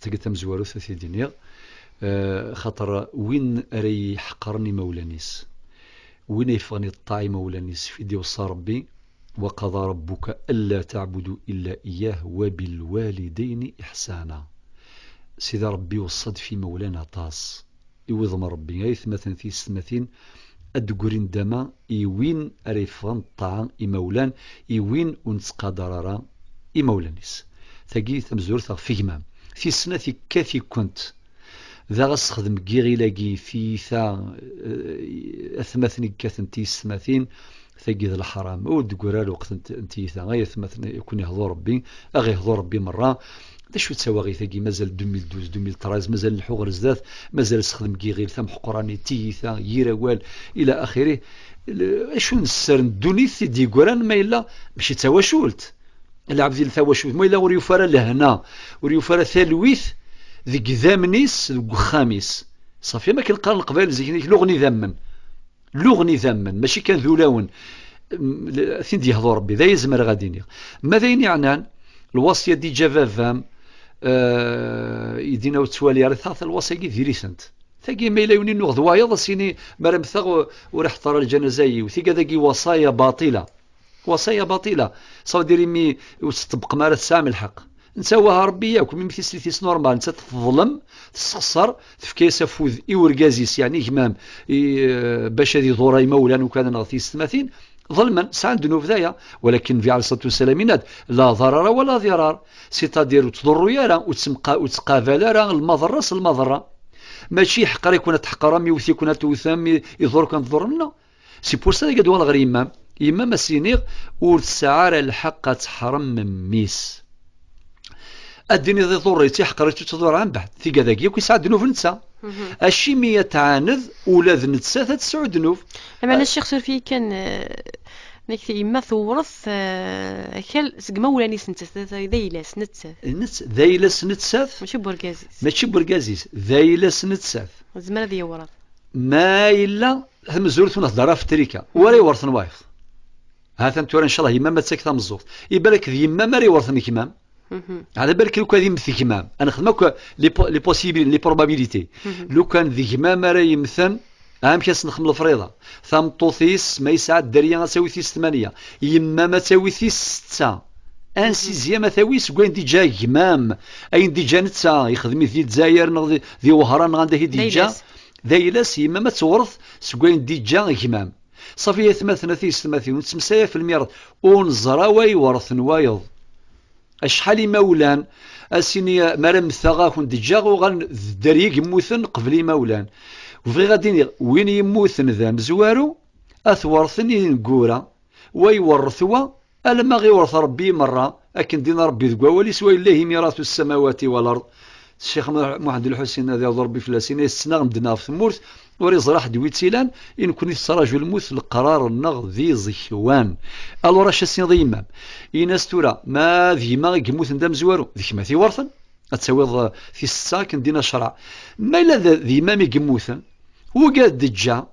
B: تلقى تمزورث في دنيا خاطر وين اري حقرني مولانيس وين يفغني الطاعي مولانيس في دي وصى ربي وقضى ربك ألا تعبدوا إلا إياه وبالوالدين إحسانا. سيدا ربي وصد في مولانا طاس يوضم ربي غيث مثلا في سمثين أدقرين دما إيوين أريفان طعام إمولان إيوين ونتقادرارا إمولانيس ثقي تمزور في جمام في سنة كافي كنت ذا غسخدم كيغي لاقي في ثا أثمثني كاثنتي سمثين ثقيد الحرام ودقرال وقت انتي ثا غاية مثلا يكون يهضر ربي أغي يهضر ربي مرة دا شو تسوى غي ثقي مازال 2012 2013 مازال الحوغر زدات مازال سخدم كيغي ثم حقراني تي ثا يراوال إلى آخره شو نسر الدوني دي قران ما إلا ماشي تواشولت العبد ثواشولت ما إلا وريوفارا لهنا وريوفارا ثالويث ذي ذامنيس ذو خامس صافي ما كنقارن قبائل زي لغني ذمن لغني ذمن ماشي كان ذو لون ثين دي هضور ربي ذا يزمر غاديني ماذا يعني الوصية دي جافافام يدينا وتوالي رثاث الوصية دي ريسنت ثقي ما يلاوني نغض وايض سيني مرم ثغ ورح طار الجنازي وثيقا ذاقي وصايا باطلة وصايا باطلة صار ديري مي وتطبق مارة سامي الحق نسواها ربي ياكم ميم ثيس نورمال انت تظلم تسخسر تفكي سفوذ اورغازيس يعني جمام باش هذه ضوري مولا وكان نغطي 30 ظلما سعد ذنوب ذايا ولكن في عليه الصلاه والسلام لا ضرر ولا ضرار سيتادير تضر يارا وتقابل راه المضره ماشي حقر يكون تحقر مي وثي يكون توثام يضر كان تضر لنا سي بور سا قد والغ امام السينيغ والسعار الحق تحرم من ميس الدنيا ذي ضريتي حقريتي تضر عن بعد في كذاك ياك يسعد ذنوب نتسا الشي مية تعاند ولا نتسا تسع ذنوب
A: اما انا الشيخ سورفي كان نكتي اما ثورث كل سقما ولا نيس نتسا ذيلاس نتسا
B: ذيلاس نتسا ماشي برغازيس ذيلاس نتسا
A: زعما ذي ورا
B: ما الا هم زورت نهضر في التريكه ولا يورث نوايف هذا انت ان شاء الله يما ما تسكت مزوط يبالك يما ما يورثني كمام على بالك لو كان يمثل كمام انا خدمك لي بوسيبل لي بروبابيليتي لو كان ذي كمام راه يمثل اهم كاس نخدم الفريضه ثم طوثيس ما يساعد دريا غتساوي ثيس 8 يما ما تساوي ثيس 6 ان سيزيام ما تساويش كوين ديجا كمام اين ديجا نتا يخدم في الجزائر ذي وهران غنده ديجا ذيلاس يما ما تورث سكوين ديجا كمام صافي ثمثنا ثيس 80 تمسايا في الميرض ونزرا ويورث نوايض اشحال مولان اسيني مرم ثغا كنت جاغو غن دريق يموثن قبل مولان وفي غادي وين يموثن ذا مزوارو اثورثني نقورا ويورثوا الا ما غيورث ربي مره لكن دينا ربي ذكوا ولي سوى الله ميراث السماوات والارض الشيخ محمد الحسين هذا ربي فلاسين السنه غندنا في ثمورث وري زراح دويتسيلان إن كنت السراج الموث القرار النغ ذي زخوان ألو راش السين ضيمام إناس تورا ما ذي ما يموث ندم زوارو ذيك ما ثي ورثن أتسوي في الساكن دينا شرع ما إلا ذي ما يموثن وقاد دجا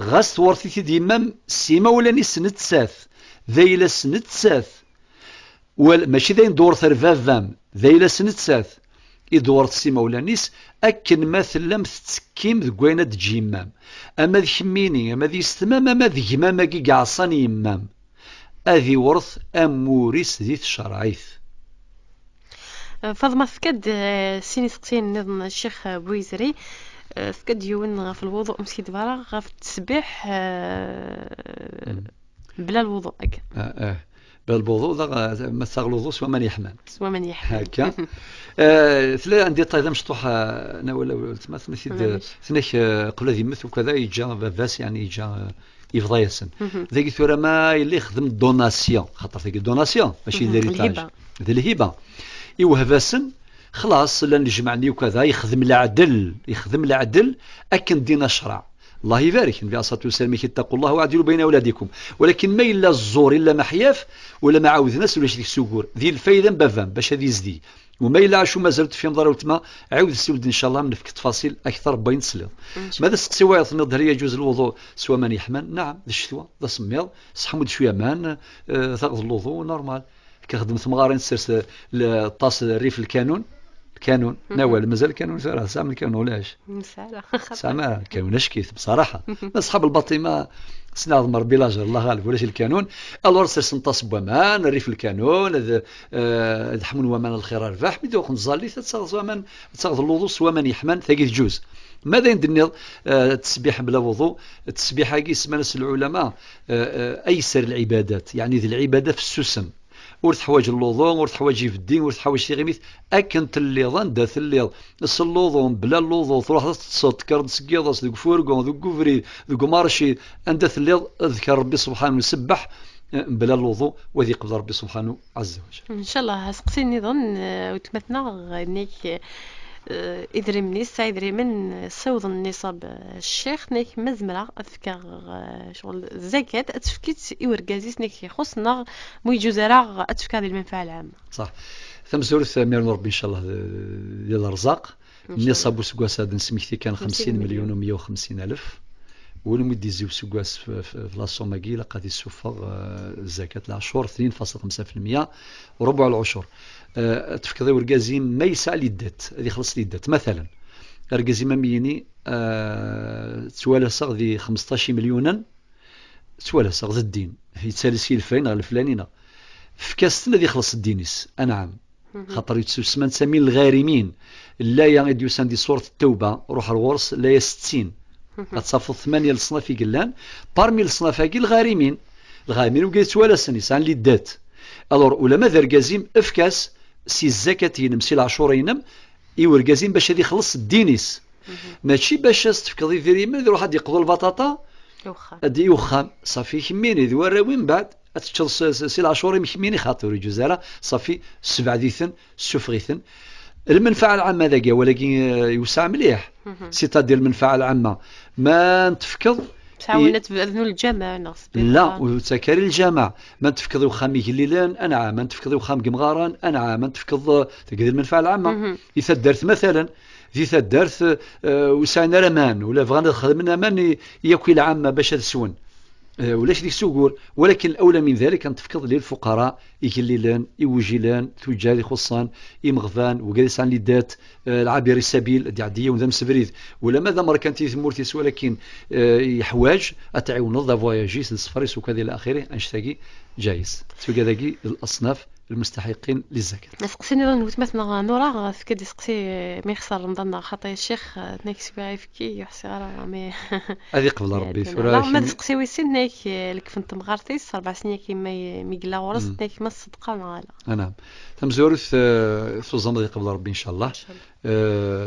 B: غاس تورثي ثي ذي مام سيما ولا نيس نتساث ذي لس نتساث ماشي ذي ندور ثرفافام ذي لس نتساث إدوار تسيما ولا نيس أكن مثلا تتكيم ذكوينة جيمام أما ذي خميني أما ذي استمام أما ذي جمام كي قعصاني يمام أذي ورث أموريس ذي الشرعيث
A: فاطمة فكاد سيني سقسين نظن الشيخ بويزري فكاد يون في الوضوء مسكيت برا غا في التسبيح بلا الوضوء
B: بلا الوضوء ما تغلظوا سوا من يحمل هكا. ثلاثه عندي طيب مشطوح انا ولا تمثل ثناك قبل ذي مثل وكذا يجا بس يعني يجا يفضى يسن ذاك ثورة ما اللي يخدم دوناسيون خاطر ذيك دوناسيون ماشي ليريتاج ذي الهبه يوهباسن خلاص لان جمعني وكذا يخدم العدل اكن دينا شرع الله يبارك النبي صلى الله عليه وسلم اتقوا الله واعدلوا بين اولادكم ولكن ما الا الزور الا محياف ولا ما عاود ناس ولا شي سوغور ذي الفايده بافام باش هذه يزدي وما الا عاشوا ما زلت في نظر وتما عاود السولد ان شاء الله من في تفاصيل اكثر بين تسليض ماذا سقسي يطنض هل يجوز الوضوء سواء من يحمل نعم ذا الشتوى ذا سميض صحمود شويه مان تاخذ الوضوء نورمال كخدم ثمغارين سرس الطاس الريف الكانون ناول مازال كانون ساعه ساعه من الكانون ولاش ساعه كانون كيف بصراحه اصحاب الباطمه سناض مر بلاجر الله غالب ولاش الكانون الور سرس نطاس بوامان الريف الكانون حمون ومان الخير الرباح بدو خنزالي تصاغ ومان تصاغ الوضوء سوا من يحمل ثقيل جوز ماذا يندني التسبيح بلا وضوء التسبيح كي اسمها العلماء ايسر العبادات يعني ذي العباده في السسن ورث حواج اللوظون ورث حواج في الدين ورث حواج شي غيميت اكن تليضان دا تليض اللوظون بلا اللوظون تروح تصوت كرد سكيضاس ذوك فورغون ذوك كوفري ذوك مارشي عند تليض اذكر ربي سبحانه وسبح بلا الوضوء وذي قدر ربي سبحانه عز وجل
A: ان شاء الله سقسيني ظن وتمثنا نيك إدري من إدري من صوت النصاب الشيخ نيك مزمرة أذكر شغل الزكاة أتفكيت إورجازيس نيك خصنا مو يجوزرا أتفكر المنفعة العامة
B: صح ثم زورث ميرن ربي إن شاء الله ديال الرزاق النصاب وسكواس هذا نسميكتي كان 50 مليون و150 ألف ولمد يزيو سكواس في لاسوماكي لقد يسوفر الزكاة العشور 2.5% وربع العشور تفكري ورقازيم ما يسع ليدات هذه خلص ليدات مثلا ورقازيم ميني تسوال صغ ذي 15 مليونا تسوال صغ الدين هي تسالسي الفين على الفلانينا في كاس الذي خلص الدينيس انعم خاطر يتسمى نسمي الغارمين لا يغيد يساندي صورة التوبة روح الورس لا يستين غتصافط 8 الصناف يقلان بارمي الصناف هاكي الغارمين وقيت تسوال سنيسان ليدات الور ولا ماذا رقازيم افكاس سي الزكاة ينمسي العشور ينم يورقازين باش هذي يخلص الدينيس ماشي باش تفكضي في ريمن يروح هاد يقضوا البطاطا ادي يوخام صافي كميني ذو الراوي من بعد تشخص سي العشور يمكميني خاطر يجوزالا صافي 7 ديثن سفغيثن المنفعة العامة ذاك ولكن يوسع مليح سيتادير المنفعة العامة ما نتفكض
A: تعاونت بأذن الجامع نقص
B: لا وتكاري الجامع ما تفكض وخامي الليلان أنعام ما تفكض وخام قمغاران أنعام ما تفكض تقدر المنفعة العامة إذا درت مثلا ذي ثدرت وسعنا رمان ولا بغانا خدمنا من ياكل العامة باش تسون ولاش ديك سوغور ولكن الأولى من ذلك أن تفكض للفقراء يكليلان يوجيلان تجار يخصان يمغفان وجالس عن ليدات العابر السبيل دي عادية وذم سبريد ولا ماذا مرة كانت ثمورتيس ولكن يحواج أتعاون نضا فواياجيس السفريس وكذا إلى آخره أنشتاقي جايز سوى ذاكي الأصناف المستحقين للزكاة.
A: نسقسيني ظن وتمثنا نورا فكدي سقسي ما يخسر رمضان خاطر الشيخ نيكس بيعرفكي يحسي راه مي
B: هذه قبل ربي
A: لا ما تسقسي ويسين نيك اللي كنت مغارتيس 4 سنين كيما ميقلا ورس نيك ما الصدقه نغالا
B: نعم تم زورث في الزمر قبل ربي ان شاء الله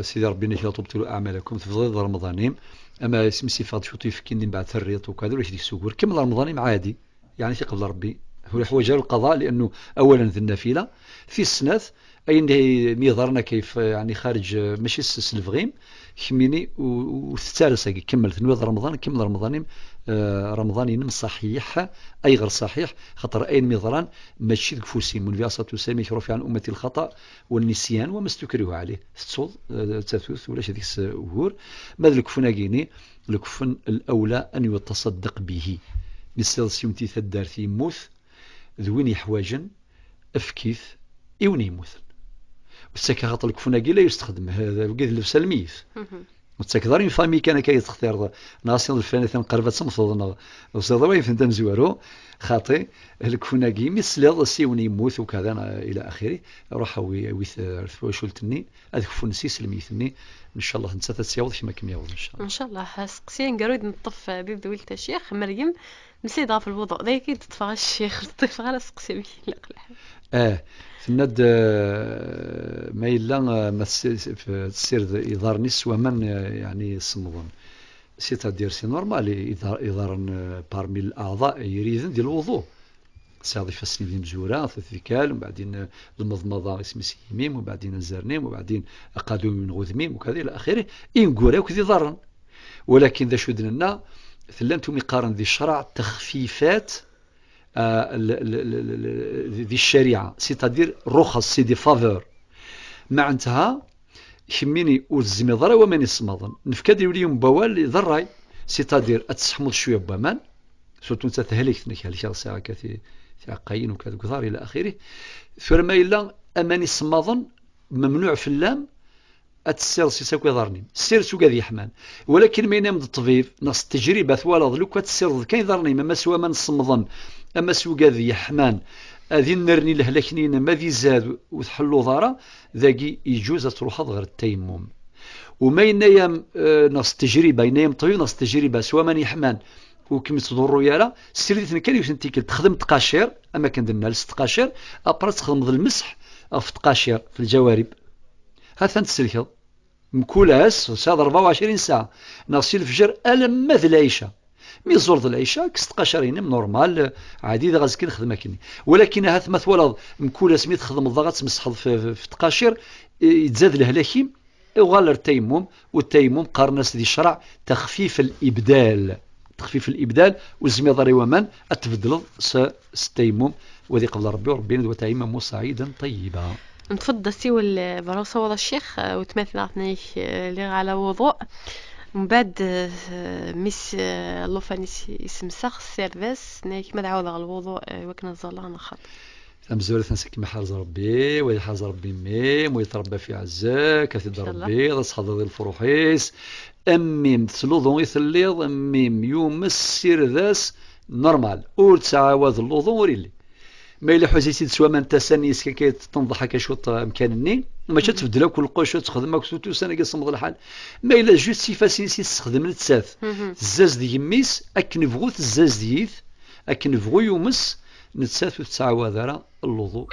B: سيدي ربي نيك تبطلوا اعمالكم في ظل رمضان اما اسم صفات شو تفكين بعد الريط وكذا ولا شي سوغور كمل رمضان عادي يعني في قبل ربي هو حوايج القضاء لانه اولا ذي النافله في السنات اي ميظهرنا كيف يعني خارج ماشي السلفغيم خميني وثالث كمل نوض رمضان كمل رمضان رمضان ينم صحيح اي غير صحيح خاطر اي ميظران ماشي كفوسي من في اصل تسمي يرفع عن امتي الخطا والنسيان وما استكره عليه تصود تثوث ولا هذيك الشهور ماذا الكفناكيني الكفن الاولى ان يتصدق به مثل سيمتي ثدار في موث ذوين يحواجن افكيث ايوني موث والسكا خاطر الكفناكي لا يستخدم هذا وقيد لبس الميث وتسكدارين فامي كان كيتختار ناصين الفاني قربت صمص وصدوا يفهم تمزوارو خاطي الكوناكي مثل سيوني يموت وكذا الى اخره روح ويث ثواشولتني هذاك فونسيس الميثني ان شاء الله نتا تسيوض كما كيوض
A: ان شاء الله سقسي نقرود نطف ذي ذويلة الشيخ مريم مسيدة في الوضوء ذاك تطفى الشيخ تطفى على سقسي بيه
B: تند ما إلا ما تسير يظهرني سوا من يعني صمدون سيتادير سي نورمال يظهرن بارمي الأعضاء يريدن ديال الوضوء ساعد يفسني ديال مزورة الذكال وبعدين المضمضة اسم سيميم وبعدين الزرنيم وبعدين أقادوم من غذميم وكذا إلى آخره إنقورا وكذي ظهرن ولكن ذا شدنا ثلانتم يقارن ذي الشرع تخفيفات ذي الشريعة سيتادير رخص سي دي فافور مع انتها يميني والزمي ضرا ومن يصمضن نفكاد يوليهم بوال ضراي سيتادير اتسحمض شويه بامان سورتو انت تهلكتني هالشيء ساعه كثي عقاين وكذا كثار الى اخره ثم الا اماني صمضن ممنوع في اللام اتسير سيساكو يضرني سير سو قاذي يحمان ولكن ما ينام الطبيب نص التجربه ثوالض لو كتسير كاين يضرني ما سوا ما نصمضن اما سو قاذي يحمان هذه نرني لهلكنين ما ذي زاد وتحلو ضارة ذاقي يجوز تروح غير التيمم وما ينايم نص تجربة ينايم طويل نص تجربة سواء من يحمان وكم تضروا يالا سيريتنا كان يوسنتيكل تخدم تقاشير اما كان درنا لستقاشير ابرا تخدم المسح في تقاشير في الجوارب هذا تسلكض مكولاس ساعة 24 ساعة نغسل الفجر ألم ذي العيشة مي زور ذي العيشة كستقاشرين نورمال عادي ذا غازكين خدمة كني ولكن هذا مثلا مكولاس مي تخدم الضغط تمسح في تقاشير يتزاد الهلاكيم وغالر التيمم والتيمم قارناس ذي الشرع تخفيف الإبدال والزميضري ومن أتبدل التيمم وذي قبل ربي وربنا وتيمم سعيدا طيبا
A: نتفضل سيو البروسة وضع الشيخ وتمثلتني اللي على وضوء من بعد مس الله فانيس اسم سخ سيرفيس نايك ما دعوة على الوضوء وكنا الظلام نخط
B: أمزورة نسك محارز ربي ويحارز ربي ميم ويتربى في عزاك كثيد ربي تصحض ذي الفروحيس أميم تسلوضون يثليض أميم يوم السير ذاس نورمال أول تعاوذ اللوضون وريلي ما إلا حوزيتي تسوى من تسانيس كي تنضح كشوط مكانني ما تفدلو كل قوشو تخدم كسوتو سنه كصمد الحال ما إلا جوست سيفاسينسي تستخدم نتساث الزاز دي يميس اك نبغوت الزاز ديث اك نبغو يومس نتساث وتعاوذ راه اللوضوء